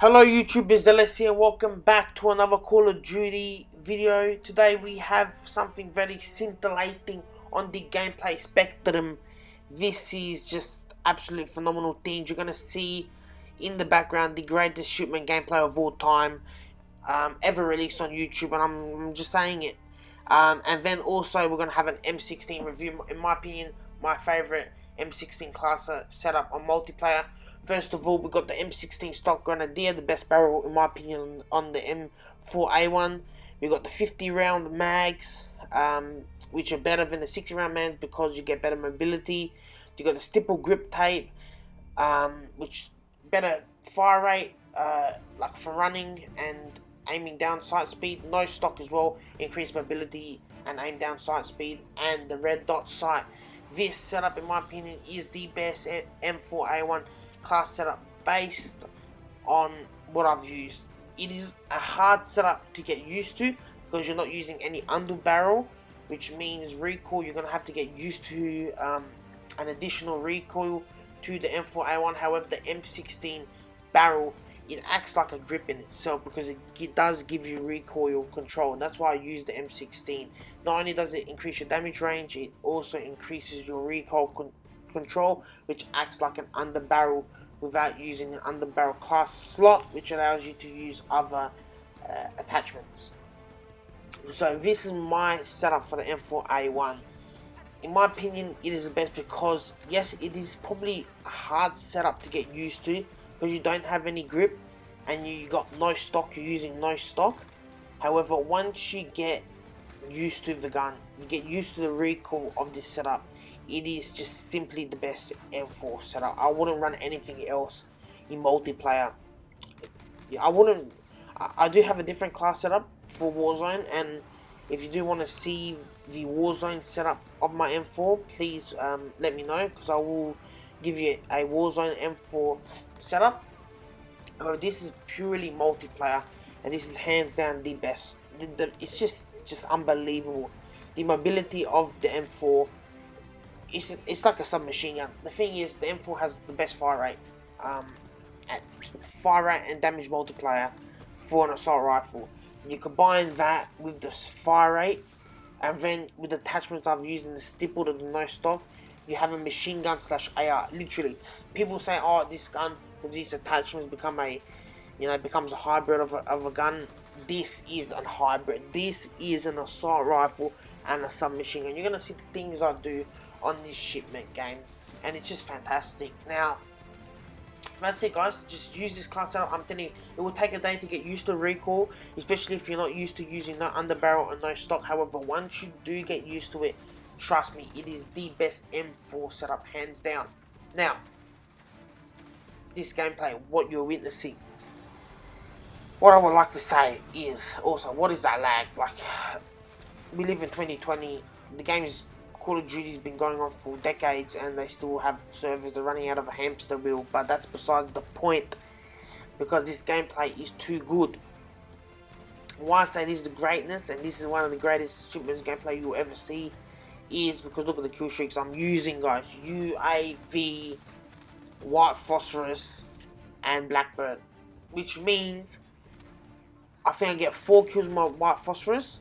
Hello YouTube, it's Dallas here. Welcome back to another Call of Duty video. Today we have something very scintillating on the gameplay spectrum. This is just absolute phenomenal things. You're going to see in the background the greatest shipment gameplay of all time ever released on YouTube, and I'm just saying it. And then also we're going to have an M16 review. In my opinion, my favorite M16 class setup on multiplayer. First of all, we got the M16 stock Grenadier, the best barrel in my opinion on the M4A1. We got the 50 round mags, which are better than the 60 round mags because you get better mobility. You got the stipple grip tape, which better fire rate, like for running and aiming down sight speed. No stock as well, increased mobility and aim down sight speed, and the red dot sight. This setup in my opinion is the best M4A1 class setup based on what I've used. It is a hard setup to get used to because you're not using any under barrel, which means recoil. You're going to have to get used to an additional recoil to the M4A1. However, the M16 barrel, it acts like a grip in itself because it does give you recoil control, and that's why I use the M16. Not only does it increase your damage range, it also increases your recoil control, which acts like an under barrel without using an under barrel class slot, which allows you to use other attachments. So this is my setup for the M4A1. In my opinion, it is the best because yes, it is probably a hard setup to get used to because you don't have any grip and you got no stock. You're using no stock. However, once you get used to the gun, you get used to the recoil of this setup, it is just simply the best M4 setup. I wouldn't run anything else in multiplayer. Yeah, I do have a different class setup for Warzone, and if you do want to see the Warzone setup of my M4, please let me know, because I will give you a Warzone M4 setup. However, this is purely multiplayer, and this is hands down the best. It's just unbelievable. The mobility of the M4, it's like a submachine gun. The thing is, the M4 has the best fire rate, and damage multiplier for an assault rifle. You combine that with the fire rate, and then with the attachments I've used in the stippled and the no stock, you have a machine gun / AR. Literally, people say, "Oh, this gun with these attachments becomes a hybrid of a gun." This is a hybrid. This is an assault rifle and a submachine gun. You're gonna see the things I do on this shipment game, and it's just fantastic. Now, that's it guys, just use this class setup. I'm telling you, it will take a day to get used to recoil, especially if you're not used to using no underbarrel and no stock. However, once you do get used to it, trust me, it is the best M4 setup, hands down. Now, this gameplay, what you're witnessing, what I would like to say is also, what is that lag? Like, we live in 2020, the game is Call of Duty's been going on for decades and they still have servers. They're running out of a hamster wheel, but that's besides the point because this gameplay is too good. Why I say this is the greatness, and this is one of the greatest shipments gameplay you'll ever see, is because look at the kill streaks I'm using, guys. UAV, white phosphorus, and blackbird, which means I think I get 4 kills with my white phosphorus.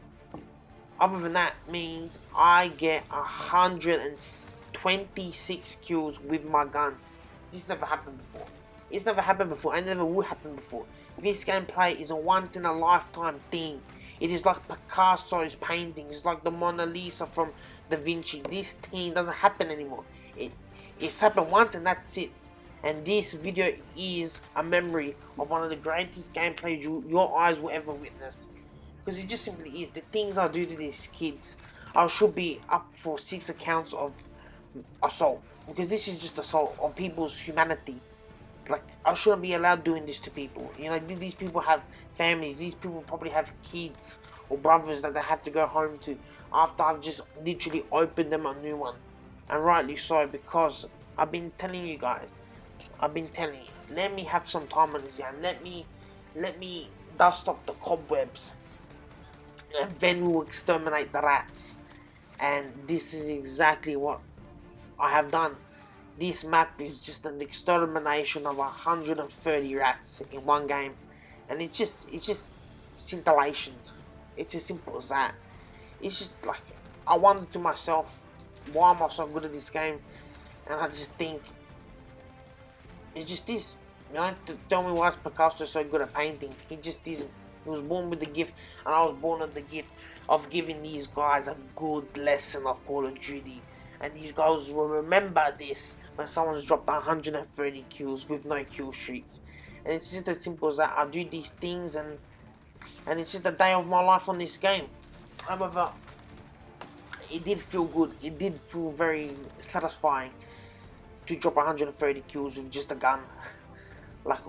Other than that means I get 126 kills with my gun. This never happened before. It's never happened before and never will happen before. This gameplay is a once in a lifetime thing. It is like Picasso's paintings. It's like the Mona Lisa from Da Vinci. This thing doesn't happen anymore. It's happened once and that's it. And this video is a memory of one of the greatest gameplays your eyes will ever witness. Because it just simply is. The things I do to these kids, I should be up for 6 accounts of assault. Because this is just assault on people's humanity. Like, I shouldn't be allowed doing this to people. You know, these people have families. These people probably have kids or brothers that they have to go home to after I've just literally opened them a new one. And rightly so, because I've been telling you guys. I've been telling you. Let me have some time on this game. Let me dust off the cobwebs. And then we will exterminate the rats. And this is exactly what I have done. this map is just an extermination of 130 rats in one game, and it's just scintillation. It's as simple as that. It's just like, I wonder to myself, why am I so good at this game? And I just think it just is. You know, to tell me why is Picasso so good at painting? He just isn't. He was born with the gift, and I was born with the gift of giving these guys a good lesson of Call of Duty. And these guys will remember this when someone's dropped 130 kills with no kill streaks. And it's just as simple as that. I do these things, and it's just a day of my life on this game. However, it did feel good. It did feel very satisfying to drop 130 kills with just a gun. Like,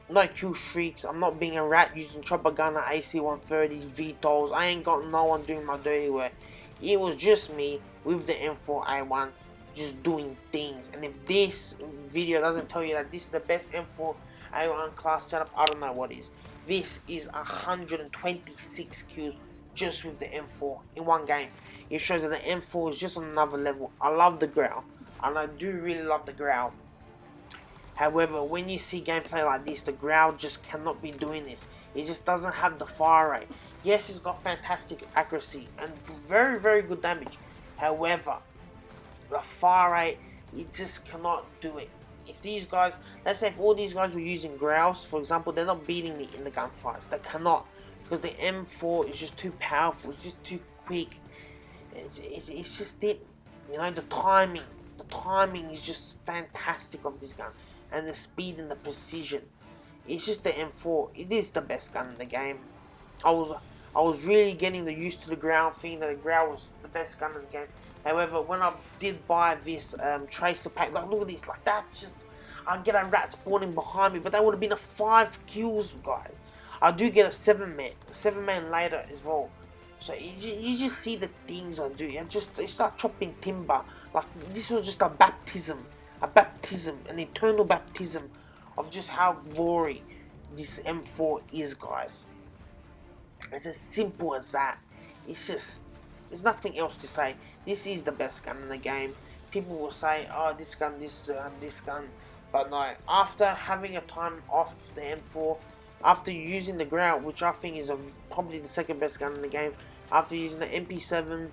no kill streaks. I'm not being a rat using chopper gunner, AC-130s, VTOLs. I ain't got no one doing my dirty work. It was just me with the M4A1 just doing things. And if this video doesn't tell you that this is the best M4A1 class setup, I don't know what is. This is 126 kills just with the M4 in one game. It shows that the M4 is just on another level. I love the growl, and I do really love the growl. However, when you see gameplay like this, the growl just cannot be doing this. It just doesn't have the fire rate. Yes, it's got fantastic accuracy and very, very good damage. However, the fire rate, you just cannot do it. If these guys, let's say if all these guys were using growls, for example, they're not beating me in the gunfights. They cannot, because the M4 is just too powerful. It's just too quick. It's just it. You know, the timing is just fantastic of this gun, and the speed and the precision. It's just the M4. It is the best gun in the game. I was really getting used to the growl, thinking that the growl was the best gun in the game. However, when I did buy this tracer pack, like, look at this, like, that just, I get a rat spawning behind me, but that would have been a 5 kills, guys. I do get a 7-man later as well. So you just see the things I do, and they start chopping timber. Like, this was just a baptism, an eternal baptism of just how glory this M4 is, guys. It's as simple as that. It's just, there's nothing else to say. This is the best gun in the game. People will say, oh, this gun, this gun. But no, after having a time off the M4, after using the growl, which I think is probably the second best gun in the game, after using the MP7,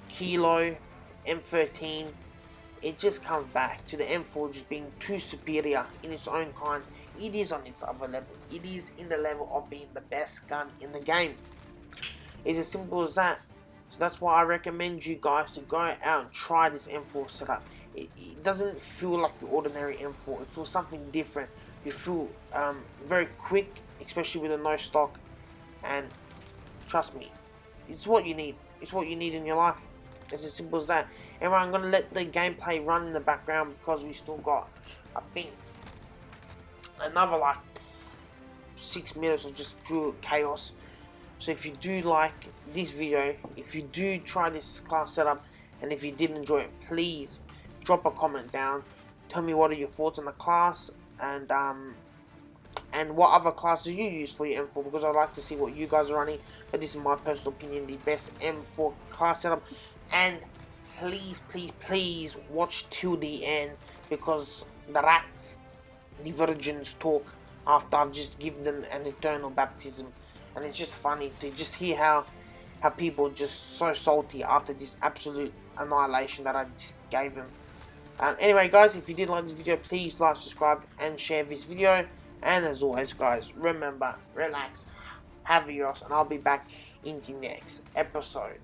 Kilo, M13, it just comes back to the M4 just being too superior in its own kind. It is on its other level. It is in the level of being the best gun in the game. It's as simple as that. So that's why I recommend you guys to go out and try this M4 setup. It doesn't feel like the ordinary M4. It feels something different. You feel very quick, especially with a no stock. And trust me, it's what you need. It's what you need in your life. It's as simple as that. Anyway, I'm going to let the gameplay run in the background because we still got, I think, another like 6 minutes of just pure chaos. So if you do like this video, if you do try this class setup, and if you did enjoy it, please drop a comment down. Tell me what are your thoughts on the class, and what other classes you use for your M4, because I'd like to see what you guys are running. But this is my personal opinion, the best M4 class setup. And please watch till the end, because the rats, the virgins, talk after I've just given them an eternal baptism. And it's just funny to just hear how people are just so salty after this absolute annihilation that I just gave them. Anyway, guys, if you did like this video, please like, subscribe, and share this video. And as always, guys, remember, relax, have yours, and I'll be back in the next episode.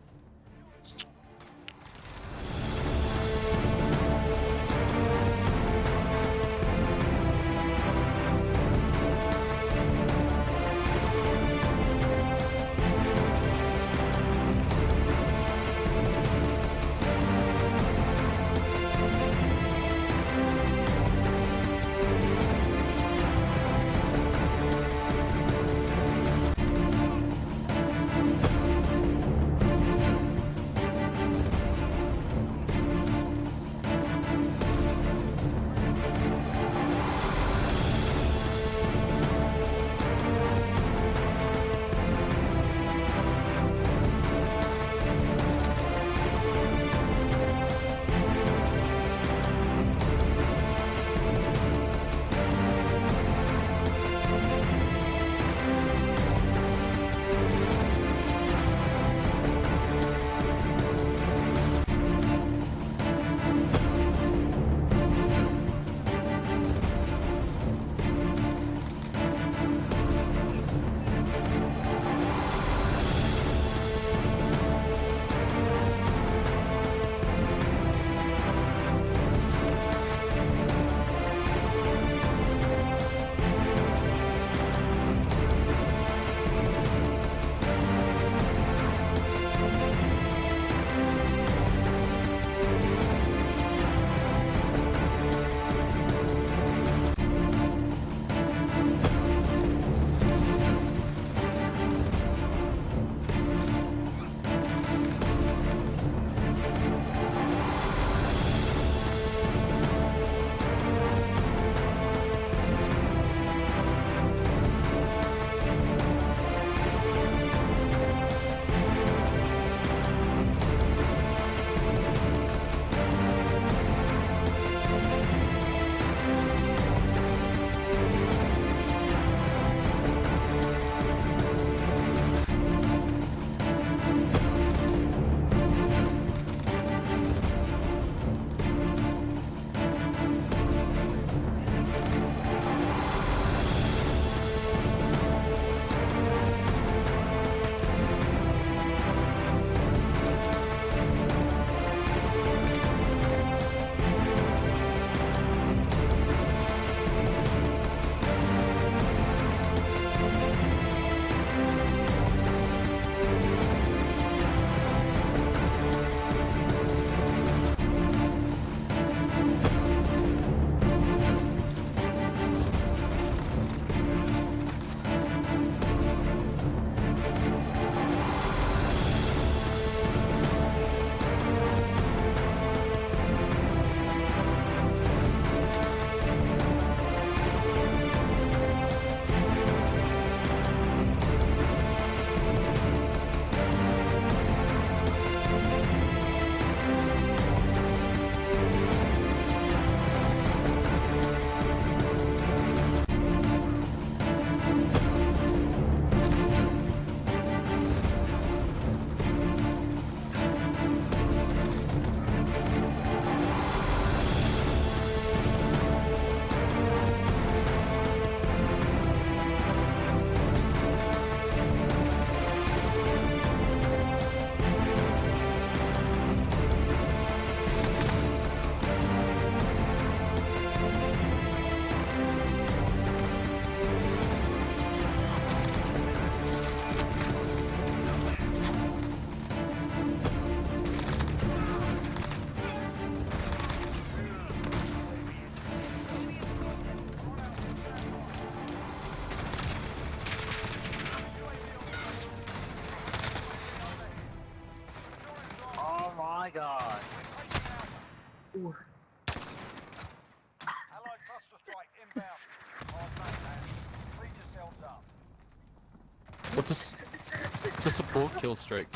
It's a support kill streak.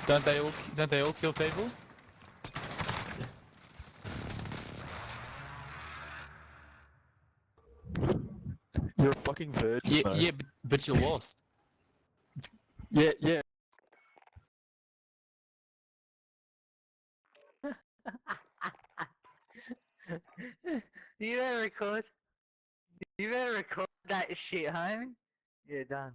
Don't they all kill people? You're a fucking virgin, Yeah, though. yeah, but you lost. Yeah, yeah. You better record. You better record that shit, homie. You're done.